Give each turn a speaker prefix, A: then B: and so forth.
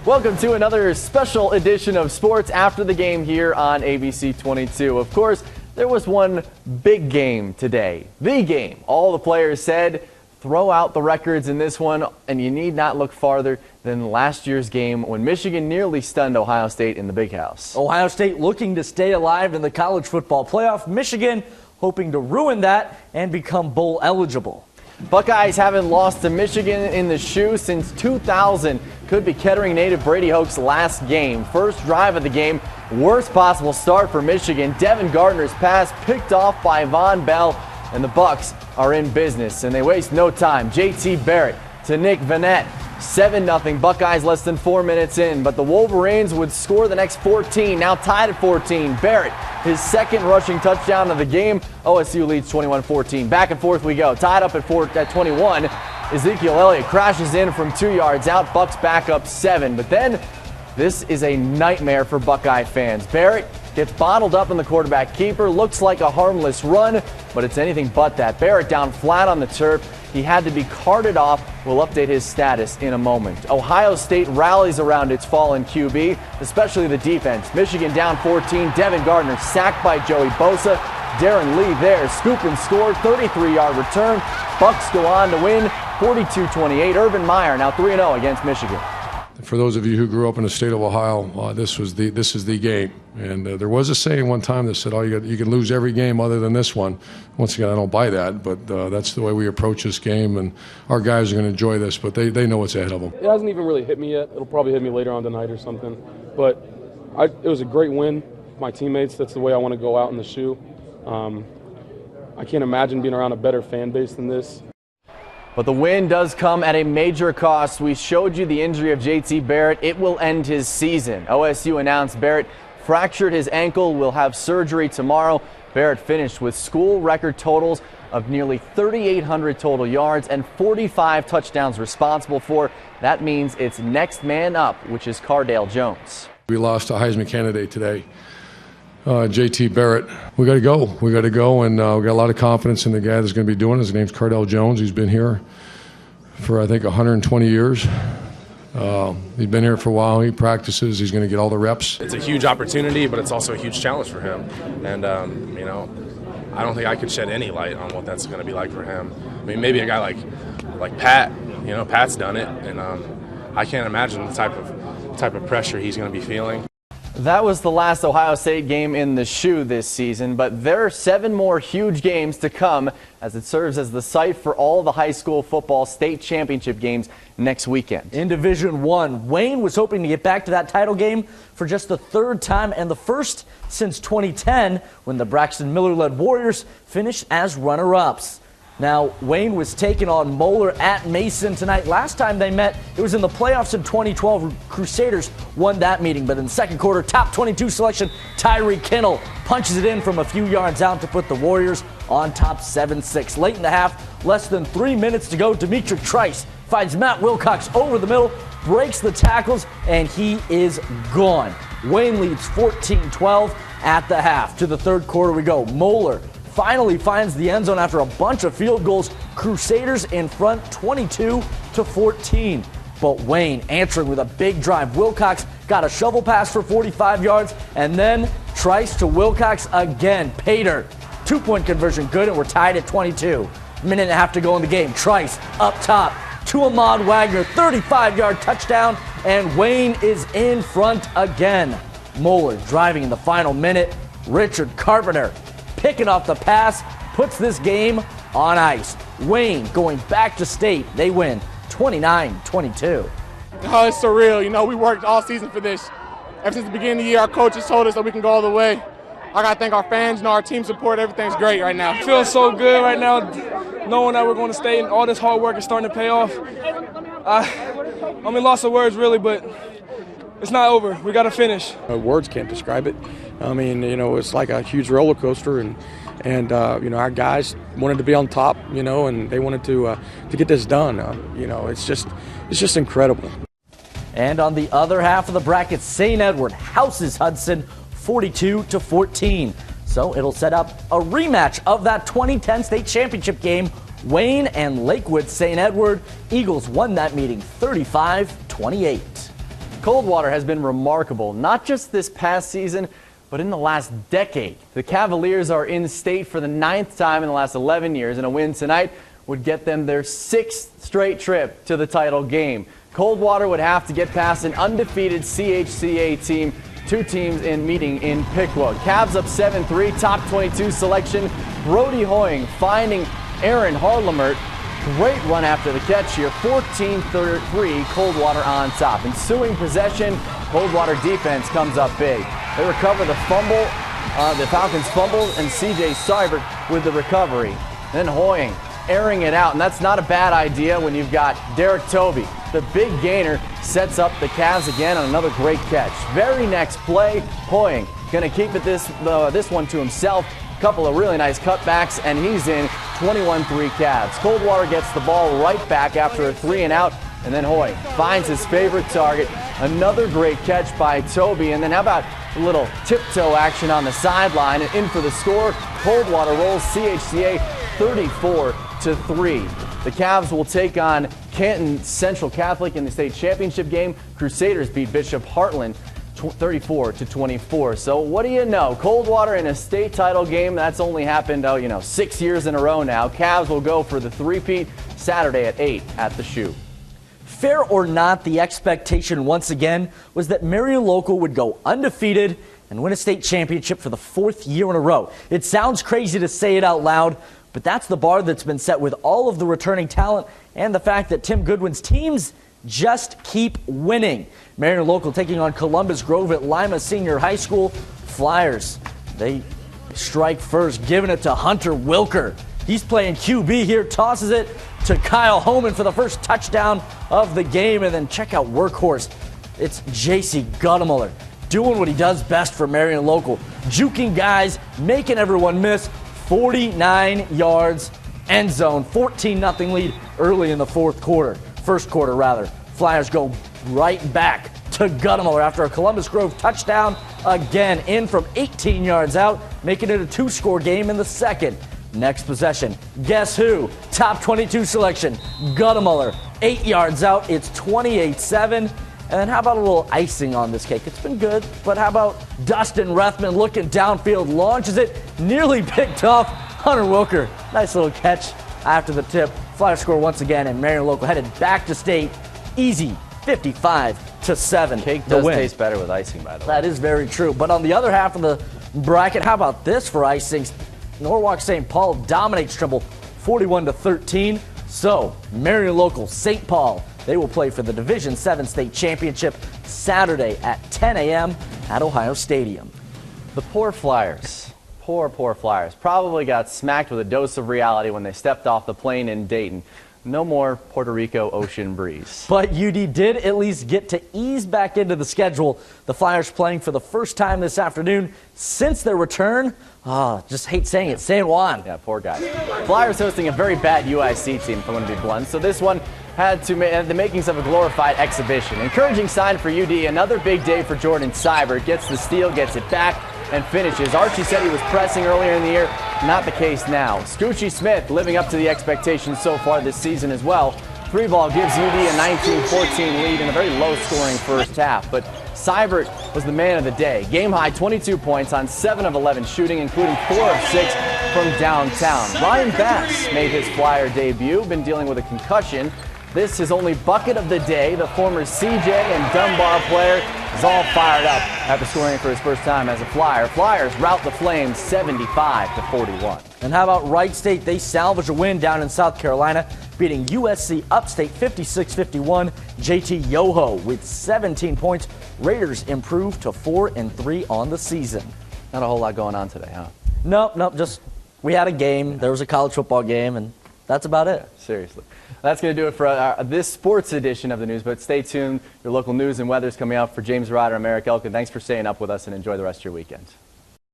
A: Welcome to another special edition of Sports After the Game here on ABC 22. Of course, there was one big game today. The game. All the players said, throw out the records in this one, and you need not look farther than last year's game when Michigan nearly stunned Ohio State in the Big House.
B: Ohio State looking to stay alive in the college football playoff. Michigan hoping to ruin that and become bowl eligible.
A: Buckeyes haven't lost to Michigan in the shoe since 2000. Could be Kettering native Brady Hoke's last game. First drive of the game, worst possible start for Michigan. Devin Gardner's pass picked off by Von Bell, and the Bucks are in business, and they waste no time. JT Barrett to Nick Vannett. 7-0 Buckeyes less than 4 minutes in, but the Wolverines would score the next 14, now tied at 14. Barrett, his second rushing touchdown of the game. OSU leads 21-14. Back and forth we go, tied up at 21. Ezekiel Elliott crashes in from 2 yards out, Bucks back up 7, but then this is a nightmare for Buckeye fans. Barrett gets bottled up in the quarterback keeper, looks like a harmless run, but it's anything but that. Barrett down flat on the turf. He had to be carted off. We'll update his status in a moment. Ohio State rallies around its fallen QB, especially the defense. Michigan down 14. Devin Gardner sacked by Joey Bosa. Darren Lee there, scoop and score, 33-yard return. Bucks go on to win 42-28. Urban Meyer now 3-0 against Michigan.
C: For those of you who grew up in the state of Ohio, this is the game. And there was a saying one time that said, you can lose every game other than this one. Once again, I don't buy that, but that's the way we approach this game, and our guys are going to enjoy this, but they know what's ahead of them.
D: It hasn't even really hit me yet. It'll probably hit me later on tonight or something. But it was a great win. My teammates, that's the way I want to go out in the shoe. I can't imagine being around a better fan base than this.
A: But the win does come at a major cost. We showed you the injury of JT Barrett. It will end his season. OSU announced Barrett fractured his ankle, will have surgery tomorrow. Barrett finished with school record totals of nearly 3,800 total yards and 45 touchdowns responsible for. That means it's next man up, which is Cardale Jones.
C: We lost a Heisman candidate today. JT Barrett. We got to go, and we got a lot of confidence in the guy that's going to be doing it. His name's Cardale Jones. He's been here for, I think, 120 years. He's been here for a while. He practices. He's going to get all the reps.
E: It's a huge opportunity, but it's also a huge challenge for him. And, I don't think I could shed any light on what that's going to be like for him. I mean, maybe a guy like Pat, Pat's done it, and I can't imagine the type of pressure he's going to be feeling.
A: That was the last Ohio State game in the shoe this season, but there are 7 more huge games to come as it serves as the site for all the high school football state championship games next weekend.
B: In Division I, Wayne was hoping to get back to that title game for just the 3rd time and the first since 2010 when the Braxton Miller-led Warriors finished as runner-ups. Now, Wayne was taking on Moeller at Mason tonight. Last time they met, it was in the playoffs in 2012. Crusaders won that meeting, but in the second quarter, top 22 selection, Tyree Kinnell punches it in from a few yards out to put the Warriors on top 7-6. Late in the half, less than 3 minutes to go, Demetric Trice finds Matt Wilcox over the middle, breaks the tackles, and he is gone. Wayne leads 14-12 at the half. To the third quarter we go. Moeller finally finds the end zone after a bunch of field goals. Crusaders in front 22-14. But Wayne answering with a big drive. Wilcox got a shovel pass for 45 yards, and then Trice to Wilcox again. Pater, 2-point conversion good, and we're tied at 22. Minute and a half to go in the game. Trice up top to Ahmad Wagner, 35-yard touchdown, and Wayne is in front again. Moeller driving in the final minute. Richard Carpenter picking off the pass, puts this game on ice. Wayne going back to state. They win 29-22.
F: Oh, it's surreal. We worked all season for this. Ever since the beginning of the year, our coaches told us that we can go all the way. I got to thank our fans, our team support. Everything's great right now.
G: It feels so good right now, knowing that we're going to stay and all this hard work is starting to pay off. I'm in loss of words, really, but it's not over. We got to finish.
H: Words can't describe it. I mean, it's like a huge roller coaster, and our guys wanted to be on top, and they wanted to get this done. It's just incredible.
B: And on the other half of the bracket, St. Edward houses Hudson 42-14. So it'll set up a rematch of that 2010 state championship game. Wayne and Lakewood St. Edward. Eagles won that meeting 35-28.
A: Coldwater has been remarkable, not just this past season, but in the last decade. The Cavaliers are in state for the 9th time in the last 11 years, and a win tonight would get them their 6th straight trip to the title game. Coldwater would have to get past an undefeated CHCA team, 2 teams in meeting in Piqua. Cavs up 7-3, top 22 selection. Brody Hoying finding Aaron Harlemert. Great run after the catch here. 14-3, Coldwater on top. Ensuing possession, Coldwater defense comes up big. They recover the fumble. The Falcons fumble, and C.J. Seibert with the recovery. Then Hoying airing it out, and that's not a bad idea when you've got Derek Toby. The big gainer sets up the Cavs again on another great catch. Very next play, Hoying going to keep it this one to himself. Couple of really nice cutbacks, and he's in. 21-3 Cavs. Coldwater gets the ball right back after a 3-and-out, and then Hoying finds his favorite target. Another great catch by Toby, and then how about a little tiptoe action on the sideline and in for the score. Coldwater rolls CHCA 34-3. The Cavs will take on Canton Central Catholic in the state championship game. Crusaders beat Bishop Heartland 34-24. So what do you know? Coldwater in a state title game. That's only happened, 6 years in a row now. Cavs will go for the three-peat Saturday at 8 at the Shoe.
B: Fair or not, the expectation once again was that Marion Local would go undefeated and win a state championship for the 4th year in a row. It sounds crazy to say it out loud, but that's the bar that's been set with all of the returning talent and the fact that Tim Goodwin's teams just keep winning. Marion Local taking on Columbus Grove at Lima Senior High School. Flyers, they strike first, giving it to Hunter Wilker. He's playing QB here, tosses it to Kyle Homan for the first touchdown of the game. And then check out Workhorse. It's J.C. Guttemuller doing what he does best for Marion Local. Juking guys, making everyone miss. 49 yards, end zone, 14-0 lead early in the first quarter. Flyers go right back to Guttemuller after a Columbus Grove touchdown. Again, in from 18 yards out, making it a 2-score game in the second. Next possession, guess who? Top 22 selection, Guttemuller. 8 yards out, it's 28-7. And then how about a little icing on this cake? It's been good, but how about Dustin Rethman looking downfield, launches it, nearly picked off Hunter Wilker. Nice little catch after the tip. Flyers score once again, and Marion Local headed back to state. Easy, 55-7.
A: Cake does taste better with icing, by the way.
B: That is very true. But on the other half of the bracket, how about this for icing? Norwalk St. Paul dominates Trimble 41-13. So, Marion Local, St. Paul, they will play for the Division 7 state championship Saturday at 10 a.m. at Ohio Stadium.
A: The poor Flyers, poor Flyers, probably got smacked with a dose of reality when they stepped off the plane in Dayton. No more Puerto Rico ocean breeze.
B: But UD did at least get to ease back into the schedule. The Flyers playing for the first time this afternoon since their return. Just hate saying it, San Juan.
A: Yeah, poor guy. Flyers hosting a very bad UIC team, if I'm going to be blunt. So this one had the makings of a glorified exhibition. Encouraging sign for UD. Another big day for Jordan Seibert. Gets the steal, gets it back, and finishes. Archie said he was pressing earlier in the year. Not the case now. Scoochie Smith living up to the expectations so far this season as well. 3-ball gives UD a 19-14 lead in a very low-scoring first half. But Seibert was the man of the day. Game-high 22 points on 7 of 11 shooting, including 4 of 6 from downtown. Ryan Bass made his Flyer debut, been dealing with a concussion. This is only bucket of the day. The former CJ and Dunbar player is all fired up after scoring for his first time as a Flyer. Flyers rout the Flames 75-41.
B: And how about Wright State? They salvage a win down in South Carolina, beating USC Upstate 56-51. JT Yoho with 17 points. Raiders improved to 4-3 on the season.
A: Not a whole lot going on today, huh?
B: Nope. Just we had a game. There was a college football game, and that's about it.
A: Seriously. That's going to do it for this sports edition of the news, but stay tuned. Your local news and weather is coming up. For James Ryder and Merrick Elkin, thanks for staying up with us, and enjoy the rest of your weekend.